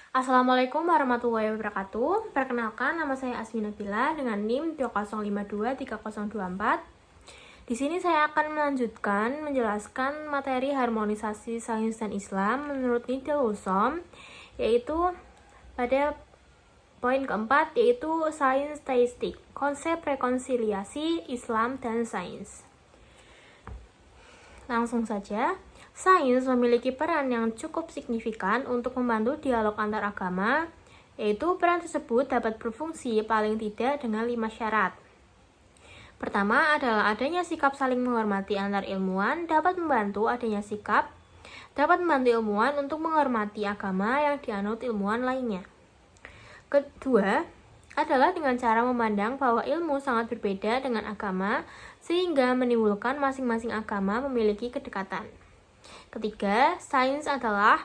Assalamualaikum warahmatullahi wabarakatuh. Perkenalkan, nama saya Asminabila dengan NIM 20523024. Di sini saya akan melanjutkan menjelaskan materi harmonisasi sains dan Islam menurut Nidal Husom, yaitu pada poin keempat, yaitu sains teistik, konsep rekonsiliasi Islam dan sains. Langsung saja, sains memiliki peran yang cukup signifikan untuk membantu dialog antar agama, yaitu peran tersebut dapat berfungsi paling tidak dengan 5 syarat. Pertama adalah adanya sikap saling menghormati antar ilmuwan dapat membantu ilmuwan untuk menghormati agama yang dianut ilmuwan lainnya. Kedua adalah dengan cara memandang bahwa ilmu sangat berbeda dengan agama, sehingga menimbulkan masing-masing agama memiliki kedekatan. Ketiga, sains adalah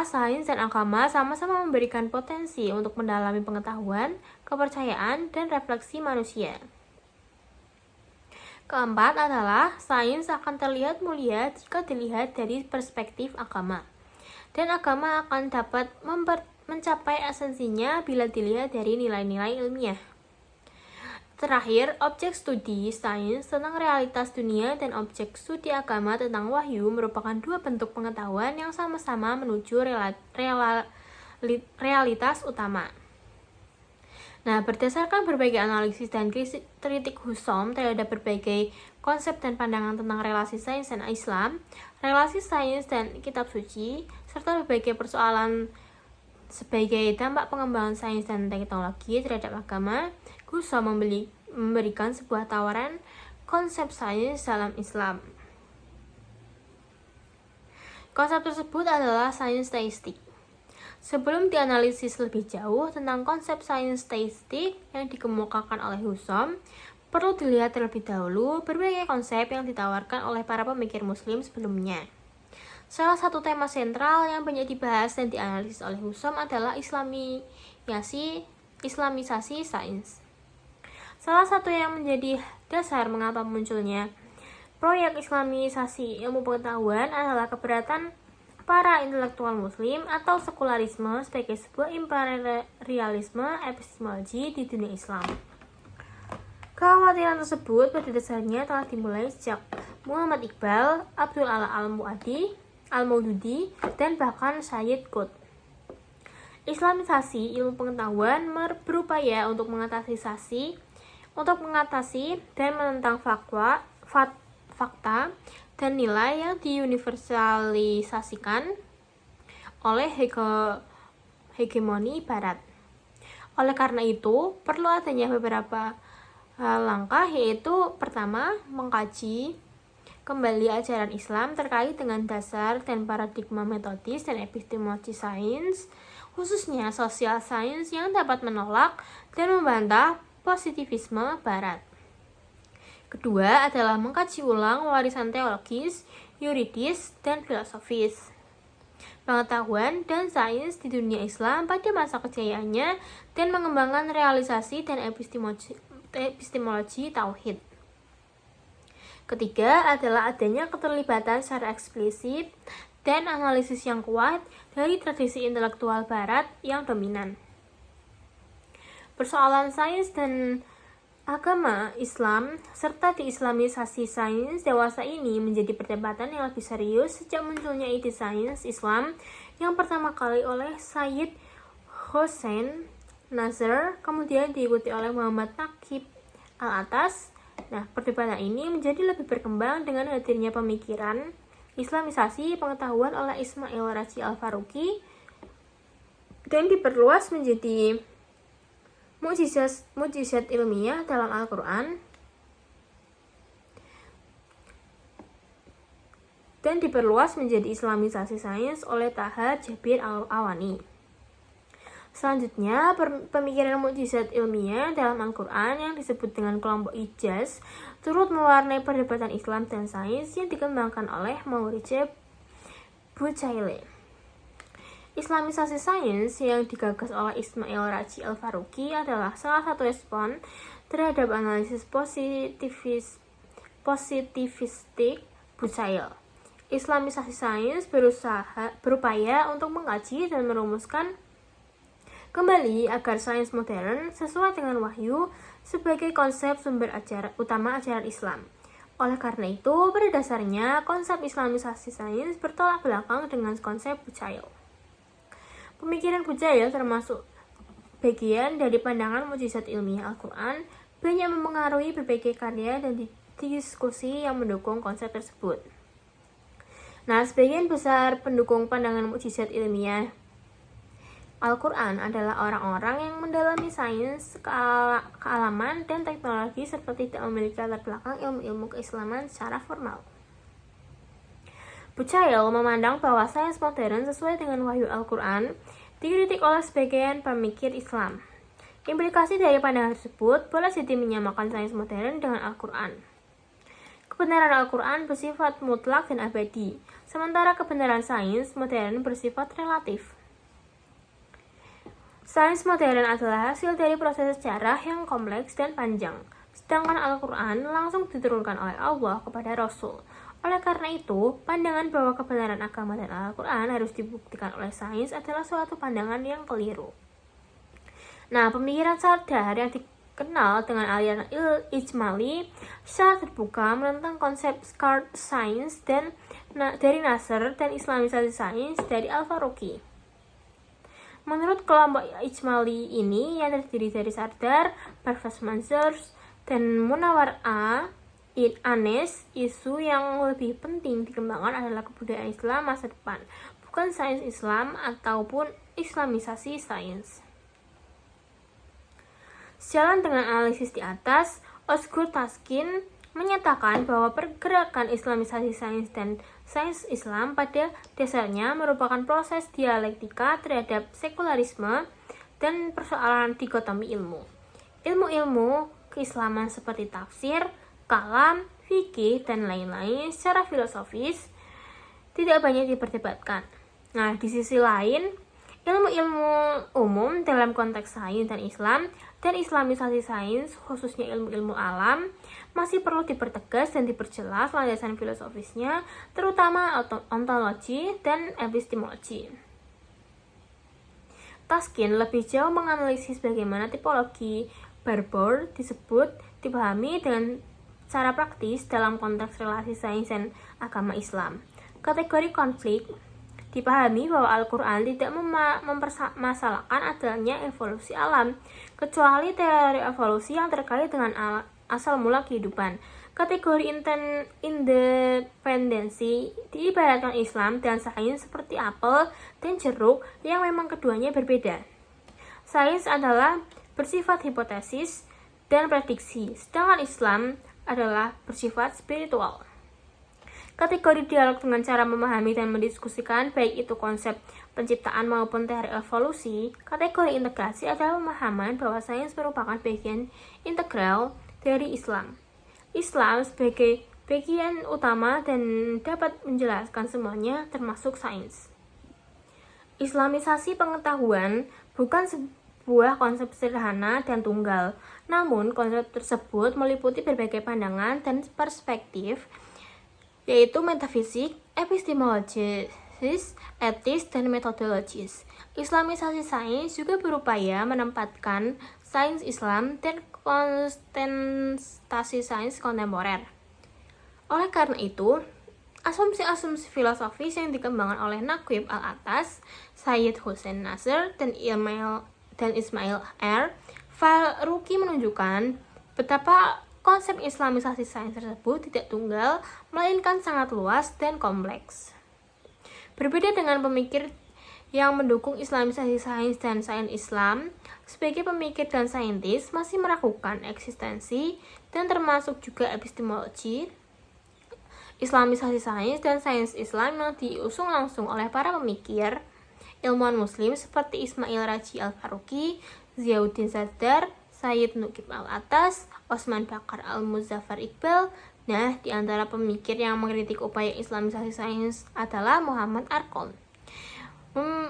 sains dan agama sama-sama memberikan potensi untuk mendalami pengetahuan, kepercayaan, dan refleksi manusia. Keempat adalah sains akan terlihat mulia jika dilihat dari perspektif agama, dan agama akan dapat mencapai esensinya bila dilihat dari nilai-nilai ilmiah. Terakhir, objek studi sains tentang realitas dunia dan objek studi agama tentang wahyu merupakan dua bentuk pengetahuan yang sama-sama menuju realitas utama. Nah, berdasarkan berbagai analisis dan kritik Husom terhadap berbagai konsep dan pandangan tentang relasi sains dan Islam, relasi sains dan kitab suci, serta berbagai persoalan sebagai dampak pengembangan sains dan teknologi terhadap agama, Husom memberikan sebuah tawaran konsep sains dalam Islam. Konsep tersebut adalah sains teistik. Sebelum dianalisis lebih jauh tentang konsep sains teistik yang dikemukakan oleh Husom, perlu dilihat terlebih dahulu berbagai konsep yang ditawarkan oleh para pemikir Muslim sebelumnya. Salah satu tema sentral yang banyak dibahas dan dianalisis oleh Husom adalah islamisasi sains. Salah satu yang menjadi dasar mengapa munculnya proyek islamisasi ilmu pengetahuan adalah keberatan para intelektual Muslim atau sekularisme sebagai sebuah imperialisme epistemologi di dunia Islam. Kekhawatiran tersebut pada dasarnya telah dimulai sejak Muhammad Iqbal, Abdul Ala Al-Maududi, dan bahkan Sayyid Qutb. Islamisasi ilmu pengetahuan berupaya untuk mengatasi dan menentang fakta dan nilai yang diuniversalisasikan oleh hegemoni Barat. Oleh karena itu, perlu adanya beberapa langkah, yaitu pertama, mengkaji kembali ajaran Islam terkait dengan dasar dan paradigma metodis dan epistemologi sains, khususnya sosial sains yang dapat menolak dan membantah positivisme Barat. Kedua adalah mengkaji ulang warisan teologis, yuridis, dan filosofis, pengetahuan dan sains di dunia Islam pada masa kejayaannya dan mengembangkan realisasi dan epistemologi tauhid. Ketiga adalah adanya keterlibatan secara eksplisit dan analisis yang kuat dari tradisi intelektual Barat yang dominan. Persoalan sains dan agama Islam serta diislamisasi sains dewasa ini menjadi perdebatan yang lebih serius sejak munculnya ide sains Islam yang pertama kali oleh Sayyid Hossein Nasr, kemudian diikuti oleh Muhammad Naqib Al-Atas. Nah, perdebatan ini menjadi lebih berkembang dengan hadirnya pemikiran islamisasi pengetahuan oleh Ismail Raji Al-Faruqi dan diperluas menjadi mukjizat ilmiah dalam Al-Quran dan diperluas menjadi islamisasi sains oleh Taha Jabir Al-Awani. Selanjutnya, pemikiran mukjizat ilmiah dalam Al-Quran yang disebut dengan kelompok Ijaz turut mewarnai perdebatan Islam dan sains yang dikembangkan oleh Maurice Bucaille. Islamisasi sains yang digagas oleh Ismail Raji Al-Faruqi adalah salah satu respon terhadap analisis positivistik Bucaille. Islamisasi sains berupaya untuk mengkaji dan merumuskan kembali agar sains modern sesuai dengan wahyu sebagai konsep sumber utama ajaran Islam. Oleh karena itu, pada dasarnya konsep Islamisasi sains bertolak belakang dengan konsep Bucaille. Pemikiran Bucaille termasuk bagian dari pandangan mukjizat ilmiah Al-Quran, banyak memengaruhi berbagai karya dan diskusi yang mendukung konsep tersebut. Nah, sebagian besar pendukung pandangan mukjizat ilmiah Al-Quran adalah orang-orang yang mendalami sains, kealaman, dan teknologi seperti tidak memiliki latar belakang ilmu-ilmu keislaman secara formal. Bucaille memandang bahwa sains modern sesuai dengan wahyu Al-Quran dikritik oleh sebagian pemikir Islam. Implikasi dari pandangan tersebut boleh jadi menyamakan sains modern dengan Al-Quran. Kebenaran Al-Quran bersifat mutlak dan abadi, sementara kebenaran sains modern bersifat relatif. Sains modern adalah hasil dari proses sejarah yang kompleks dan panjang, sedangkan Al-Quran langsung diturunkan oleh Allah kepada Rasul. Oleh karena itu, pandangan bahwa kebenaran agama dan Al-Quran harus dibuktikan oleh sains adalah suatu pandangan yang keliru. Nah, pemikiran sadar yang dikenal dengan aliran Ijmali secara terbuka menentang konsep Sacred Science dari Nasr dan Islamisasi sains dari Al-Faruqi. Menurut kelompok Ijmali ini yang terdiri dari Sardar, Parvez Manzur, dan Munawar Anis, isu yang lebih penting dikembangkan adalah kebudayaan Islam masa depan, bukan sains Islam ataupun Islamisasi sains. Sejalan dengan analisis di atas, Ozgur Taskin menyatakan bahwa pergerakan Islamisasi sains dan sains Islam pada dasarnya merupakan proses dialektika terhadap sekularisme dan persoalan dikotomi ilmu. Ilmu-ilmu keislaman seperti tafsir, kalam, fikih, dan lain-lain secara filosofis tidak banyak diperdebatkan. Nah, di sisi lain, ilmu-ilmu umum dalam konteks sains dan Islam dan Islamisasi sains, khususnya ilmu-ilmu alam, masih perlu dipertegas dan diperjelas landasan filosofisnya, terutama ontologi dan epistemologi. Taskin lebih jauh menganalisis bagaimana tipologi Barbour dipahami dengan cara praktis dalam konteks relasi sains dan agama Islam. Kategori konflik dipahami bahwa Al-Quran tidak mempermasalahkan adanya evolusi alam, kecuali teori evolusi yang terkait dengan asal mula kehidupan. Kategori independensi diibaratkan Islam dan sains seperti apel dan jeruk yang memang keduanya berbeda. Sains adalah bersifat hipotesis dan prediksi, sedangkan Islam adalah bersifat spiritual. Kategori dialog dengan cara memahami dan mendiskusikan baik itu konsep penciptaan maupun teori evolusi. Kategori integrasi adalah pemahaman bahwa sains merupakan bagian integral dari Islam. Islam sebagai bagian utama dan dapat menjelaskan semuanya termasuk sains. Islamisasi pengetahuan bukan sebuah konsep sederhana dan tunggal, namun konsep tersebut meliputi berbagai pandangan dan perspektif, yaitu metafisik, epistemologis, etis, dan metodologis. Islamisasi sains juga berupaya menempatkan sains Islam dan kontestasi sains kontemporer. Oleh karena itu, asumsi-asumsi filosofis yang dikembangkan oleh Naqib al-Atas, Sayyid Hussein Nasr, dan Ismail R. Faruqi menunjukkan betapa konsep Islamisasi sains tersebut tidak tunggal, melainkan sangat luas dan kompleks. Berbeda dengan pemikir yang mendukung Islamisasi sains dan sains Islam, sebagai pemikir dan saintis masih meragukan eksistensi dan termasuk juga epistemologi, Islamisasi sains dan sains Islam yang diusung langsung oleh para pemikir ilmuwan muslim seperti Ismail Raji Al-Faruqi, Ziauddin Sardar, Sayyid Naqib al-Atas, Osman Bakar al-Muzaffar Iqbal. Nah, di antara pemikir yang mengkritik upaya Islamisasi sains adalah Muhammad Arqon.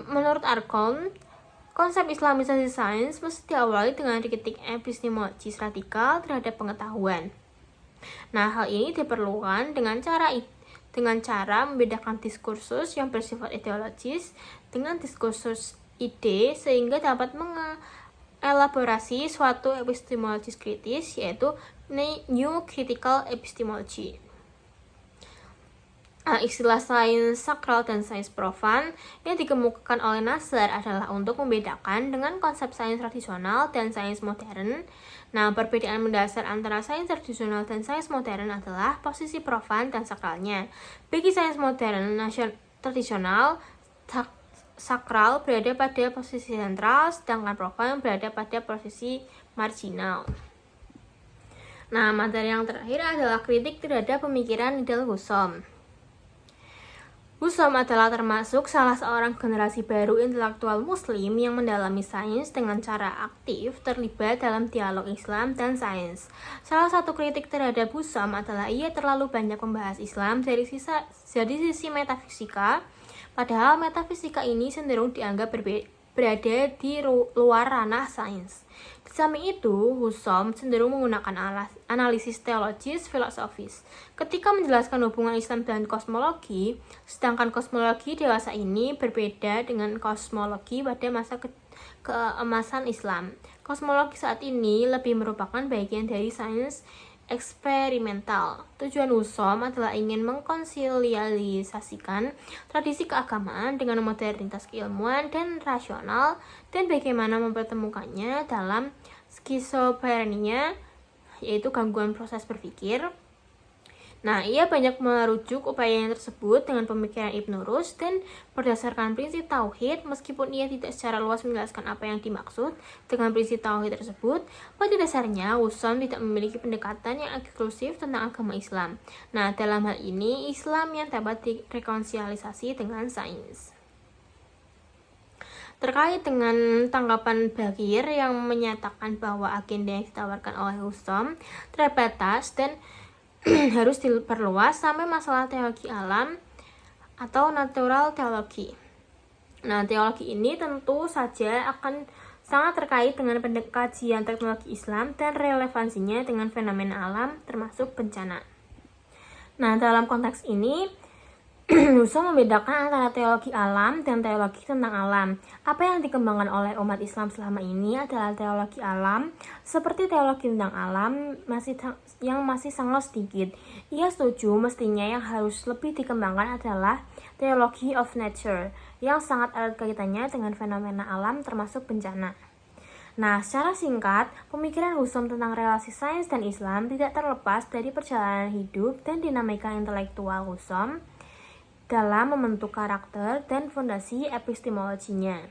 Menurut Arqon, konsep Islamisasi sains mesti diawali dengan kritik epistemologis radikal terhadap pengetahuan. Nah, hal ini diperlukan dengan cara dengan cara membedakan diskursus yang bersifat ideologis dengan diskursus ide sehingga dapat mengelaborasi suatu epistemologis kritis, yaitu New Critical Epistemology. Istilah sains sakral dan sains profan yang dikemukakan oleh Nasser adalah untuk membedakan dengan konsep sains tradisional dan sains modern. Nah, perbedaan mendasar antara sains tradisional dan sains modern adalah posisi profan dan sakralnya. Bagi sains modern tradisional, sakral berada pada posisi sentral, sedangkan profan berada pada posisi marginal. Nah, materi yang terakhir adalah kritik terhadap pemikiran Nidal Husom. Husom adalah termasuk salah seorang generasi baru intelektual muslim yang mendalami sains dengan cara aktif terlibat dalam dialog Islam dan sains. Salah satu kritik terhadap Husom adalah ia terlalu banyak membahas Islam dari sisi metafisika, padahal metafisika ini cenderung dianggap berada di luar ranah sains. Di samping itu, Husom cenderung menggunakan analisis teologis filosofis ketika menjelaskan hubungan Islam dan kosmologi, sedangkan kosmologi dewasa ini berbeda dengan kosmologi pada masa keemasan Islam. Kosmologi saat ini lebih merupakan bagian dari sains eksperimental. Tujuan Husom adalah ingin mengkonsilialisasikan tradisi keagamaan dengan modernitas keilmuan dan rasional, dan bagaimana mempertemukannya dalam skizofrenia, yaitu gangguan proses berpikir. Nah, ia banyak merujuk upayanya tersebut dengan pemikiran Ibnu Rushd dan berdasarkan prinsip tauhid, meskipun ia tidak secara luas menjelaskan apa yang dimaksud dengan prinsip tauhid tersebut. Pada dasarnya, Husom tidak memiliki pendekatan yang eksklusif tentang agama Islam. Nah, dalam hal ini, Islam yang dapat direkonsiliasi dengan sains. Terkait dengan tanggapan Bakir yang menyatakan bahwa agenda yang ditawarkan oleh Husom terbatas dan harus diperluas sampai masalah teologi alam atau natural teologi. Nah, teologi ini tentu saja akan sangat terkait dengan kajian teknologi Islam dan relevansinya dengan fenomena alam termasuk bencana. Nah, dalam konteks ini, Husom membedakan antara teologi alam dan teologi tentang alam. Apa yang dikembangkan oleh umat Islam selama ini adalah teologi alam, seperti teologi tentang alam yang masih sangat sedikit. Ia setuju mestinya yang harus lebih dikembangkan adalah theology of nature, yang sangat erat kaitannya dengan fenomena alam termasuk bencana. Nah, secara singkat, pemikiran Husom tentang relasi sains dan Islam tidak terlepas dari perjalanan hidup dan dinamika intelektual Husom dalam membentuk karakter dan fondasi epistemologinya.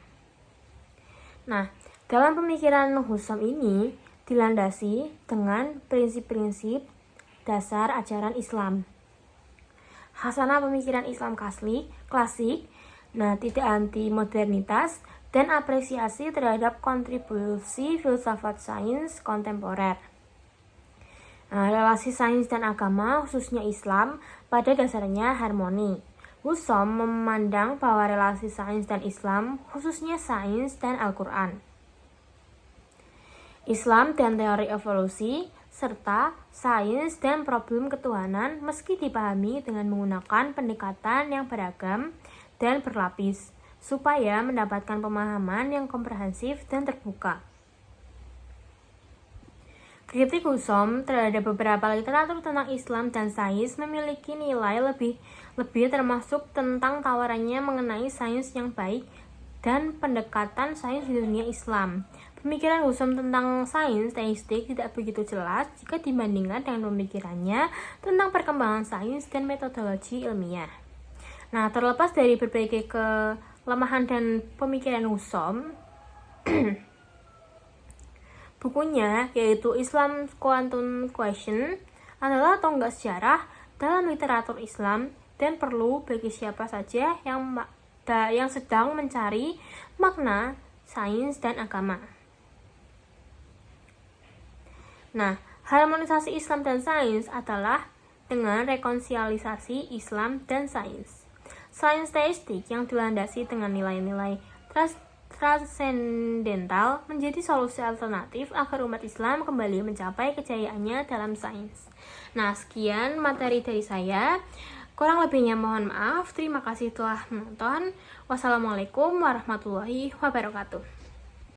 Nah, dalam pemikiran Husom ini dilandasi dengan prinsip-prinsip dasar ajaran Islam. Hasanah pemikiran Islam klasik, nah tidak anti modernitas dan apresiasi terhadap kontribusi filsafat sains kontemporer. Nah, relasi sains dan agama, khususnya Islam, pada dasarnya harmoni. Husom memandang bahwa relasi sains dan Islam, khususnya sains dan Al-Quran, Islam dan teori evolusi, serta sains dan problem ketuhanan meski dipahami dengan menggunakan pendekatan yang beragam dan berlapis, supaya mendapatkan pemahaman yang komprehensif dan terbuka. Kritik Husom terhadap beberapa literatur tentang Islam dan sains memiliki nilai lebih termasuk tentang tawarannya mengenai sains yang baik dan pendekatan sains di dunia Islam. Pemikiran Husom tentang sains teistik tidak begitu jelas jika dibandingkan dengan pemikirannya tentang perkembangan sains dan metodologi ilmiah. Nah, terlepas dari berbagai kelemahan dan pemikiran Husom, bukunya, yaitu Islam Quantum Question, adalah tonggak sejarah dalam literatur Islam dan perlu bagi siapa saja yang sedang mencari makna sains dan agama. Nah, harmonisasi Islam dan sains adalah dengan rekonsiliasi Islam dan sains. Sains teistik yang dilandasi dengan nilai-nilai transendental menjadi solusi alternatif agar umat Islam kembali mencapai kejayaannya dalam sains. Nah, sekian materi dari saya. Kurang lebihnya mohon maaf. Terima kasih telah menonton. Wassalamualaikum warahmatullahi wabarakatuh.